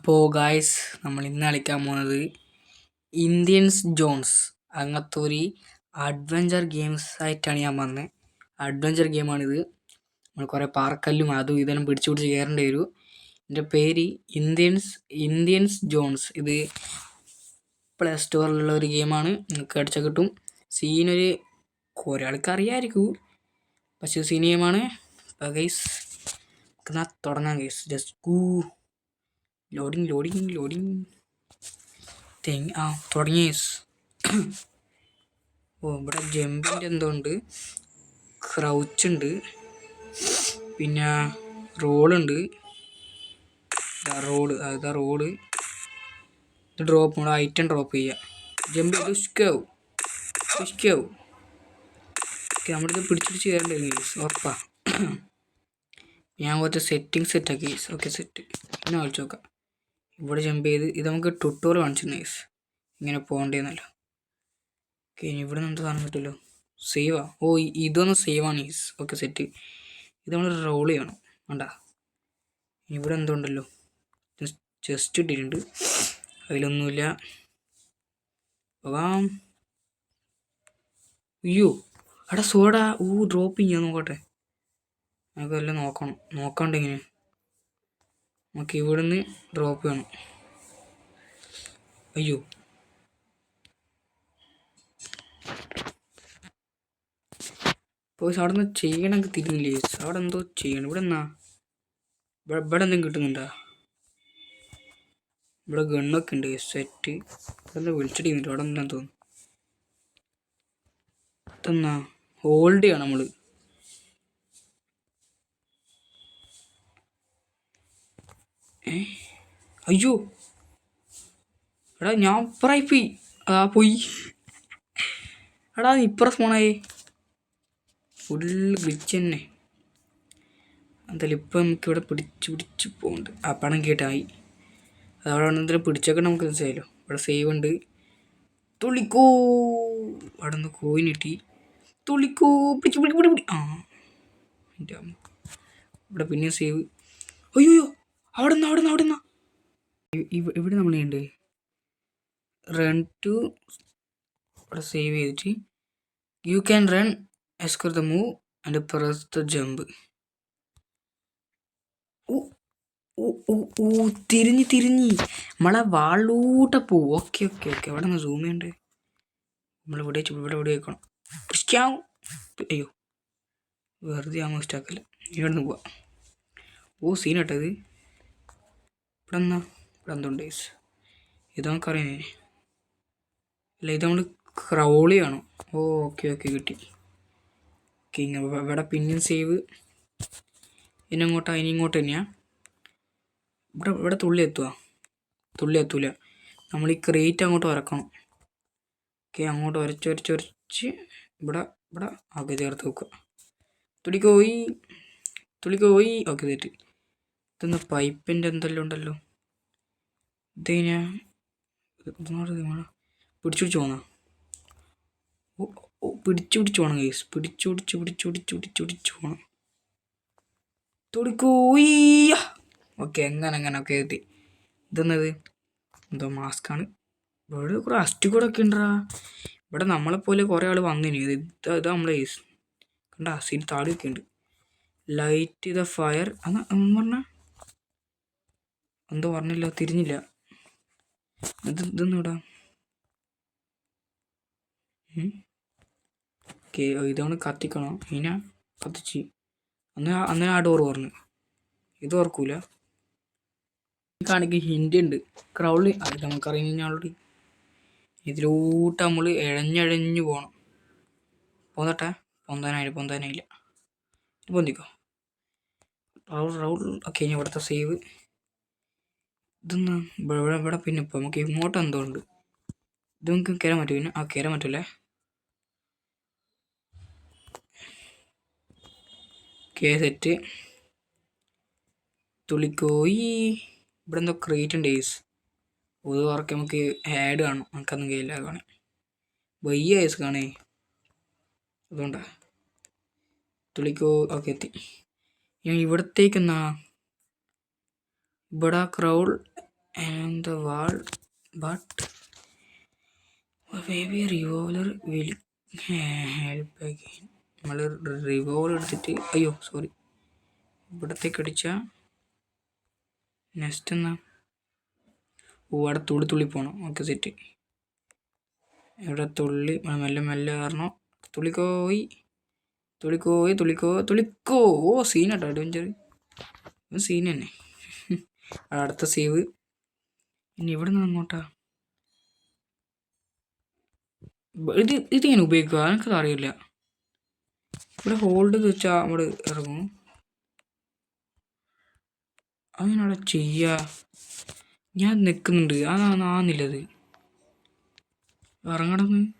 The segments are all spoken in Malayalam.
അപ്പോൾ ഗായ്സ് നമ്മൾ ഇന്ന് കളിക്കാൻ പോകുന്നത് ഇന്ത്യൻസ് ജോൺസ് അങ്ങനത്തെ ഒരു അഡ്വഞ്ചർ ഗെയിംസ് ആയിട്ടാണ് ഞാൻ വന്നത്. അഡ്വഞ്ചർ ഗെയിമാണിത്. നമ്മൾ കുറേ പാറക്കല്ലും അതും ഇതെല്ലാം പിടിച്ച് കയറേണ്ടി വരും. എൻ്റെ പേര് ഇന്ത്യൻസ് ജോൺസ്. ഇത് പ്ലേ സ്റ്റോറിലുള്ള ഒരു ഗെയിമാണ്. നിങ്ങൾക്ക് അടിച്ചാൽ കിട്ടും. സീനൊരു കുറേ ആൾക്ക് അറിയാമായിരിക്കും, പക്ഷേ സീൻ ഗെയിമാണ്. അപ്പോൾ ഗൈസ് എന്നാൽ തുടങ്ങാം ഗൈസ്. ജസ്റ്റ് ലോഡിങ് തുടങ്ങി. ഇവിടെ ജമ്പിൻ്റെ എന്തോ ഉണ്ട്, ക്രൗച്ച് ഉണ്ട്, പിന്നെ റോളുണ്ട്. റോഡ് ഇത് ഡ്രോപ്പ്, നമ്മുടെ ഐറ്റം ഡ്രോപ്പ് ചെയ്യുക. ജമ്പ് ചെയ്ത് ഉഷ്കാവും. നമ്മളിത് പിടിച്ച് കയറേണ്ടി വരും ഗൈസ്, ഉറപ്പാ. ഞാൻ കുറച്ച് സെറ്റാക്കി ഗൈസ്. Okay, set. പിന്നെ കളിച്ച് നോക്കാം. ഇവിടെ ജമ്പ് ചെയ്ത് ഇത് നമുക്ക് ട്യൂട്ടോറിയൽ കാണിച്ചിരുന്നു ഗൈസ്, ഇങ്ങനെ പോകേണ്ടതെന്നല്ലോ. ഓക്കെ, ഇനി ഇവിടെ നിന്ന് സാധനം കിട്ടുമല്ലോ. സേവാ. ഇതൊന്ന് സേവാണ് ഗൈസ്. Okay, set. ഇത് നമ്മൾ റോൾ ചെയ്യണം. വേണ്ട, ഇവിടെ എന്തോ ഉണ്ടല്ലോ, ചെസ്റ്റ് ഇട്ടിട്ടുണ്ട്. അതിലൊന്നുമില്ല. പോകാം. അയ്യോ എടാ സോഡാ. ഡ്രോപ്പ് ചെയ്യാൻ നോക്കട്ടെ. നമുക്കെല്ലാം നോക്കാണ്ടെങ്ങനെ. നമുക്ക് ഇവിടുന്ന് ഡ്രോപ്പ് ചെയ്യണം. അയ്യോ, പോയി അവിടെ നിന്ന് ചെയ്യണമെങ്കിൽ തിരിഞ്ഞില്ലേ. അവിടെ എന്തോ ചെയ്യണം. ഇവിടെ എന്തെങ്കിലും കിട്ടുന്നുണ്ടോ? ഇവിടെ ഗണ്ണൊക്കെ ഉണ്ട്. സെറ്റ്. ഇവിടെ എന്താ വിളിച്ചിട്ട് അവിടെ എന്താ തോന്നുന്നു. ഇതെന്നാ ഹോൾഡ് ചെയ്യണം നമ്മൾ. അയ്യോ എടാ, ഞാൻ ഇപ്പറായി പോയി. എടാ ഇപ്പറ ഫോണായി ഫുൾ ഗ്ലിച്ച് തന്നെ. എന്തായാലും ഇപ്പം നമുക്കിവിടെ പിടിച്ച് പോകുന്നുണ്ട്. ആ പണം കേട്ടായി. അതവിടെ എന്തെങ്കിലും പിടിച്ചൊക്കെ നമുക്ക് മനസ്സിലായല്ലോ. ഇവിടെ സേവ് ഉണ്ട്. തുള്ളിക്കോ. അവിടെ നിന്ന് കോയിൻ കിട്ടി. തുള്ളിക്കോ. പിടി. ആ എൻ്റെ അമ്മ. ഇവിടെ പിന്നെ സേവ്. അയ്യോ അവിടെ നിന്നാ ഇവിടെ നമ്മൾ ചെയ്യണ്ടേ. Run to. ഇവിടെ സേവ് ചെയ്തിട്ട് you can run, escort the move and press the jump. തിരിഞ്ഞ് നമ്മളെ വാളൂട്ട പോവും. ഓക്കെ. അവിടെ നിന്ന് സൂം ചെയ്യണ്ടേ. ഇവിടെ വെക്കണം. അയ്യോ വെറുതെ ആ മിസ്റ്റാക്കല്ല. ഇവിടെ നിന്ന് പോവാം. സീനാട്ടത്. ഇവിടെ എന്തുണ്ട് ഗൈസ്? ഇത് നമുക്കറിയാം. അല്ല, ഇത് നമ്മൾ ക്രൗൾ ചെയ്യണം. ഓക്കെ കിട്ടി. ഇവിടെ പിന്നെയും സേവ്. ഇനി ഇങ്ങോട്ട് തന്നെയാ. ഇവിടെ തുള്ളി എത്തൂല. നമ്മൾ ഈ ക്രേറ്റ് അങ്ങോട്ട് വരക്കണം. ഓക്കെ, അങ്ങോട്ട് വരച്ച് ഇവിടെ ആകെ ചേർത്ത് വെക്കുക. തുള്ളിക്കോയി. ഓക്കെ, തെറ്റ്. ഇതൊന്ന് പൈപ്പിൻ്റെ എന്തെല്ലാം ഉണ്ടല്ലോ. ഇതേനാ പിടിച്ചു പോന്നാ. പിടിച്ചു പോണം ഗൈസ്. പിടിച്ചു പോണം. തുടിക്കോയി. ഓക്കെ, അങ്ങനെ ഒക്കെ എത്തി. ഇതെന്നത് എന്തോ മാസ്കാണ്. ഇവിടെ കുറേ അസ്റ്റ് കൂടെ ഒക്കെ ഉണ്ടാ. ഇവിടെ നമ്മളെപ്പോലെ കുറേ ആൾ വന്നിന്. ഇത് നമ്മളെ ഗൈസ് കണ്ട സീൻ താടിയൊക്കെ ഉണ്ട്. ലൈറ്റ് ദ ഫയർ പറഞ്ഞ എന്തോ പറഞ്ഞില്ല, തിരിഞ്ഞില്ല. ഇതൊന്നും ഇടാം. ഓക്കെ, ഇതവണ് കത്തിക്കണം. ഇനി കത്തിച്ച് അന്ന് ആ ഡോർ പറഞ്ഞു. ഇത് ഓർക്കൂല. കാണിക്ക് ഹിൻ്റ് ഉണ്ട്. ക്രൗളി അത് നമുക്കറിയാം ആൾറെഡി. ഇതിലോട്ട് നമ്മൾ ഇഴഞ്ഞു പോകണം. പോന്നട്ടെ. പൊന്താനായില്ല. പൊന്തിക്കോ. റൗൾ. ഓക്കെ, ഇനി ഇവിടുത്തെ സേവ്. ഇതൊന്ന് ഇവിടെ പിന്നെ ഇപ്പോൾ നമുക്ക് ഇങ്ങോട്ട് എന്തോ ഉണ്ട്. ഇത് നമുക്ക് കയറാൻ പറ്റും. പിന്നെ കയറാൻ പറ്റില്ലേ. സെറ്റ്. തുള്ളിക്കോയി. ഇവിടെ എന്തോ ക്രിയേറ്റ് ഉണ്ട് ഗൈസ്. ഇത് വർക്ക് നമുക്ക് ആഡ് കാണും. നമുക്കൊന്നും കഴിയില്ല കാണാൻ. വയ്യ ഗൈസ് കാണേ. അതുകൊണ്ടാ. തുള്ളിക്കോ. ഓക്കെ, എത്തി. ഞാൻ ഇവിടത്തേക്കെന്നാ ഇവിടെ crawl and the wall, but maybe a revolver will help again. നമ്മൾ റിവോൾവർ എടുത്തിട്ട് അയ്യോ സോറി ഇവിടത്തേക്ക് അടിച്ചാൽ നെക്സ്റ്റ് എന്നാ അവിടെ തുള്ളി പോകണം. Okay set. ഇവിടെ തുള്ളി മെല്ലെ മെല്ലെ കാരണം തുള്ളിക്കോയി ഓ സീനാട്ടോ അഡ്വഞ്ചർ സീൻ തന്നെ. അടുത്ത സേവ് ഇനി ഇവിടെ നിന്ന് അങ്ങോട്ടാ ഇത് ഞാൻ ഉപയോഗിക്കുക എനിക്കത് അറിയില്ല. ഇവിടെ ഹോൾഡ് വെച്ചാൽ നമ്മൾ ഇറങ്ങും. അതിനവിടെ ചെയ്യാ ഞാൻ നിൽക്കുന്നുണ്ട് ആന്നില്ലത് ഇറങ്ങണമെന്ന്.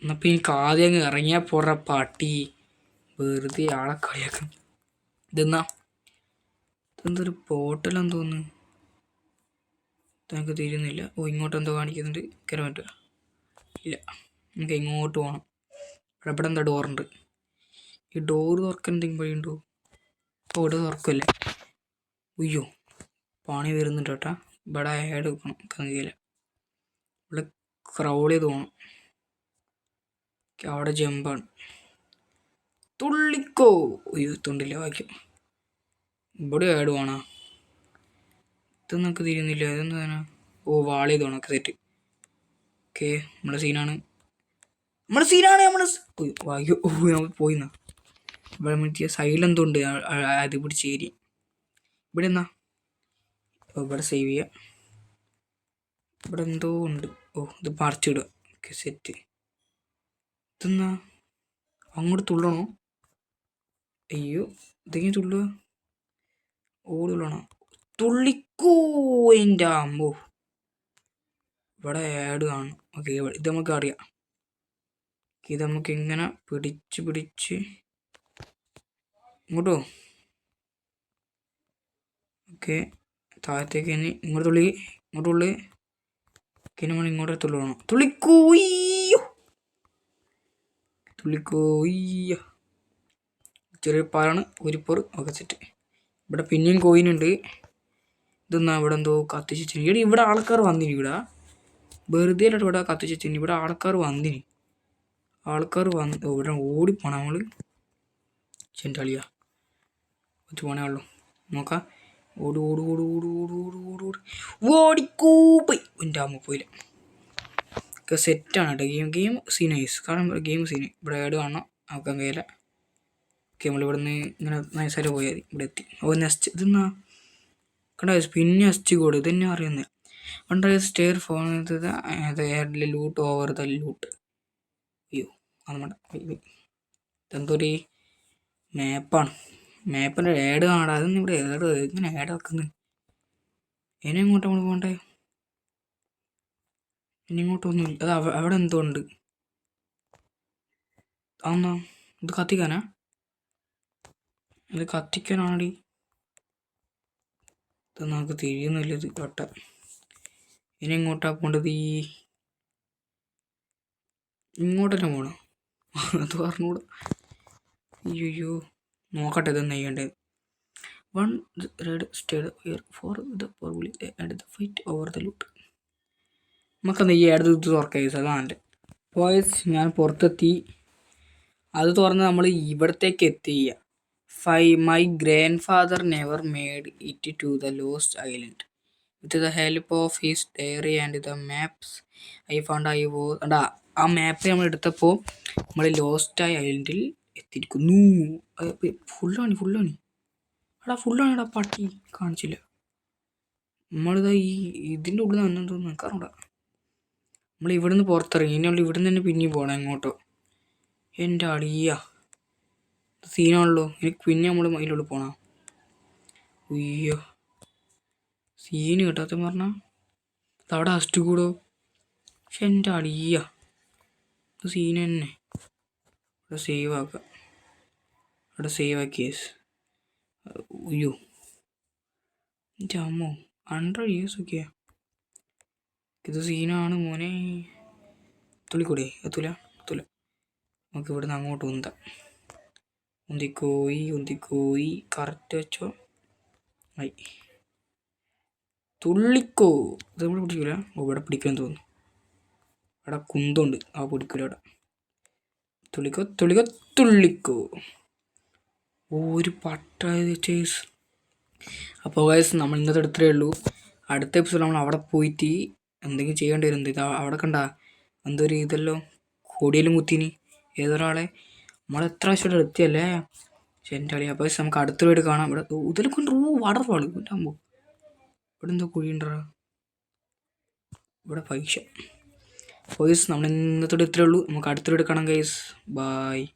എന്നപ്പോൾ എനിക്ക് ആദ്യം അങ്ങ് ഇറങ്ങിയാൽ പോറ പാട്ടി വെറുതെ ആളെ കളിയാക്കും. ഇതെന്തൊരു പോർട്ടലാന്ന് തോന്നുന്നു. എനിക്ക് തീരുന്നില്ല. ഓ ഇങ്ങോട്ട് എന്തോ കാണിക്കുന്നുണ്ട്. കയറാൻ പറ്റുക ഇല്ല. നമുക്ക് ഇങ്ങോട്ട് പോകണം. ഇവിടെ എന്താ ഡോറുണ്ട്. ഈ ഡോറ് തുറക്കാൻ എന്തെങ്കിലും വഴിയുണ്ടോ? ഓ ഇവിടെ തുറക്കല്ലേ. ഉയ്യോ പണി വരുന്നുണ്ട് കേട്ടാ. ഇവിടെ ആഡ് വെക്കണം കങ്കിയില്ല. ഇവിടെ ക്രൗൾ ചെയ്ത് പോകണം. അവിടെ ജമ്പാണ്. തുള്ളിക്കോ ഉയ്യോ തുണ്ടില്ല വായിക്കും. ഇവിടെ ആഡ് വേണോ? ഇതൊന്നും നമുക്ക് തിരിയുന്നില്ല. ഇതെന്താണ്? ഓ വാൾ ചെയ്ത് വേണം. സെറ്റ്. ഓക്കെ നമ്മളെ സീനാണ്. വായോ ഓ നമ്മൾ പോയിന്നാ. ഇവിടെ മറ്റേ സൈലെന്തോ ഉണ്ട്. അത് പിടിച്ച് ഏരി ഇവിടെ എന്നാ ഇവിടെ സേവ് ചെയ്യുക. ഇവിടെ എന്തോ ഉണ്ട്. ഓ ഇത് പറിച്ചിടുക. Okay set. ഇതെന്നാ അങ്ങോട്ട് തുള്ളണോ? അയ്യോ ഇതെങ്ങനെ തുള്ളുക? ഓടി തുള്ളണോ? തുള്ളിക്കോ എൻ്റെ അമ്മോ. ഇവിടെ ആഡ് കാണും. ഓക്കെ ഇത് നമുക്ക് അറിയാം. ഇത് നമുക്ക് ഇങ്ങനെ പിടിച്ച് ഇങ്ങോട്ടോ. ഓക്കെ താഴത്തേക്ക് ഇനി ഇങ്ങോട്ട് തുള്ളി ഓക്കെ നമ്മൾ ഇങ്ങോട്ട് തുള്ളണം. തുള്ളിക്കോയ്യോ ചെറിയ പാലാണ് ഒരു ഓക്കെ സെറ്റ്. ഇവിടെ പിന്നെയും കോയിനുണ്ട്. ഇതെന്നാ ഇവിടെ എന്തോ കത്തിച്ച് ഇവിടെ ആൾക്കാർ വന്നിനി. ഇവിടെ വെറുതെ അല്ല ഇവിടെ കത്തിച്ച് ഇവിടെ ആൾക്കാർ വന്നിനി. ഇവിടെ ഓടിപ്പോണം നമ്മൾ. ചെണ്ടാളിയാ കുറച്ച് പോണേ ഉള്ളൂ. നോക്കാം. ഓടിക്കൂപ്പോയി. എൻ്റെ അമ്മ പോയില്ല. ഒക്കെ സെറ്റാണ് കേട്ടോ. ഗെയിം സീനൈസ്. കാരണം ഗെയിം സീന്. ഇവിടെ ആഡ് കാണണം. നോക്കാൻ കഴിയില്ല. ഓക്കെ നമ്മളിവിടെ നിന്ന് ഇങ്ങനെ നൈസായിട്ട് പോയാൽ മതി. ഇവിടെ എത്തി. ഓ നെക്സ്റ്റ് ഇതെന്നാ കണ്ട പിന്നെ നെക്സ്റ്റ് കോഡ് ഇതന്നെ അറിയുന്നത്. Wonder stair phone loot over the loot. അയ്യോ അത് വേണ്ട. ഇതെന്തൊരു മാപ്പാണ്. മാപ്പിൻ്റെ ആഡ് കാണാം. അതൊന്നും ഇവിടെ ഇങ്ങനെ ആഡ് വെക്കുന്നത്. ഇനി ഇങ്ങോട്ട് നമ്മൾ പോകണ്ടേ? ഇനി ഇങ്ങോട്ടൊന്നുമില്ല. അത് അവിടെ എന്തോ ഉണ്ട്. അതെന്നാ ഇത് കത്തിക്കാനാ? ഇത് കത്തിക്കാനാണടി. ഇത് നമുക്ക് തിരിയുന്നില്ല. ഇത് കട്ട. ഇനി ഇങ്ങോട്ടാ പോകേണ്ടത്? ഇങ്ങോട്ടല്ലേ പോകണം? അത് പറഞ്ഞൂടെ. അയ്യോ നോക്കട്ടെ ഇതെന്ന് ചെയ്യേണ്ടത്. One red stayed here for the പോർബിളി and the fight over the loot. നമുക്കെന്താ ഈ അടുത്ത് ഇത് തുറക്കാം. അതാണ് പോയസ്. ഞാൻ പുറത്തെത്തി. അത് തുറന്ന് നമ്മൾ ഇവിടത്തേക്ക് എത്തിയ my grandfather never made it to the lost island. With the help of his diary and the maps I found അണ്ടാ ആ മാപ്പ് നമ്മൾ എടുത്തപ്പോൾ നമ്മൾ ലോസ്റ്റ് ഐലൻഡിൽ എത്തിയിരിക്കുന്നു. ഫുള്ളാണ് ഫുള്ളാണ് പട്ടി കാണിച്ചില്ല. നമ്മളിതാ ഇതിൻ്റെ ഉള്ളിൽ നിന്ന് തോന്നുന്നു നിൽക്കാറുണ്ട. നമ്മൾ ഇവിടുന്ന് പുറത്തിറങ്ങി. ഇനി നമ്മൾ ഇവിടുന്ന് തന്നെ പിന്നെയും പോകണം എങ്ങോട്ടോ. എൻ്റെ അടിയ സീനാണല്ലോ. എനിക്ക് പിന്നെ നമ്മൾ അതിനുള്ളിൽ പോകണം. അയ്യോ സീന് കേട്ടാത്ത പറഞ്ഞാൽ അവിടെ അസ്റ്റ് കൂടോ. പക്ഷെ എൻ്റെ അടിയ സീൻ തന്നെ. ഇവിടെ സേവ് ആക്കുക. അവിടെ സേവ് ആക്കിയ അയ്യോ എൻ്റെ അമ്മോ 100 years ഒക്കെയാ. ഇത് സീനാണ് മോനെ. തുള്ളിക്കൂടെ? എത്തൂല. നമുക്ക് ഇവിടുന്ന് അങ്ങോട്ട് ഉന്താം. ഉന്തിക്കോയി കറക്റ്റ് വെച്ചോ. ആയി. തുള്ളിക്കോ. ഇത് നമ്മൾ പിടിക്കില്ല. ഇവിടെ പിടിക്കാൻ തോന്നുന്നു. അവിടെ കുന്തുണ്ട്. ആ പിടിക്കില്ല അവിടെ. തുള്ളിക്കോ. ഒരു പട്ട ചേസ്. അപ്പോൾ ഗൈസ് നമ്മൾ ഇന്നത്തെ എടുത്തേ ഉള്ളൂ. അടുത്ത എപ്പിസോഡ് നമ്മൾ അവിടെ പോയിട്ട് എന്തെങ്കിലും ചെയ്യേണ്ടി വരും. ഇത് അവിടെ കണ്ട എന്തൊരു ഇതല്ലോ കൊടിയിലും കുത്തിന് ഏതൊരാളെ നമ്മളെത്ര ആവശ്യം എത്തിയല്ലേ. എൻ്റെ അളി. അപ്പോൾ നമുക്ക് അടുത്ത വീട് കാണാം. ഇവിടെ ഇതിൽ കൊണ്ട് വാട്ടർഫാൾ കിട്ടാകുമ്പോൾ ഇവിടെ എന്തോ കുഴിയുണ്ടാ. ഇവിടെ പൈസ. ഗൈസ് നമ്മൾ ഇന്നത്തോടെ ഇത്രയേ ഉള്ളൂ. നമുക്ക് അടുത്ത വീട് കാണാം ഗൈസ്. ബായ്.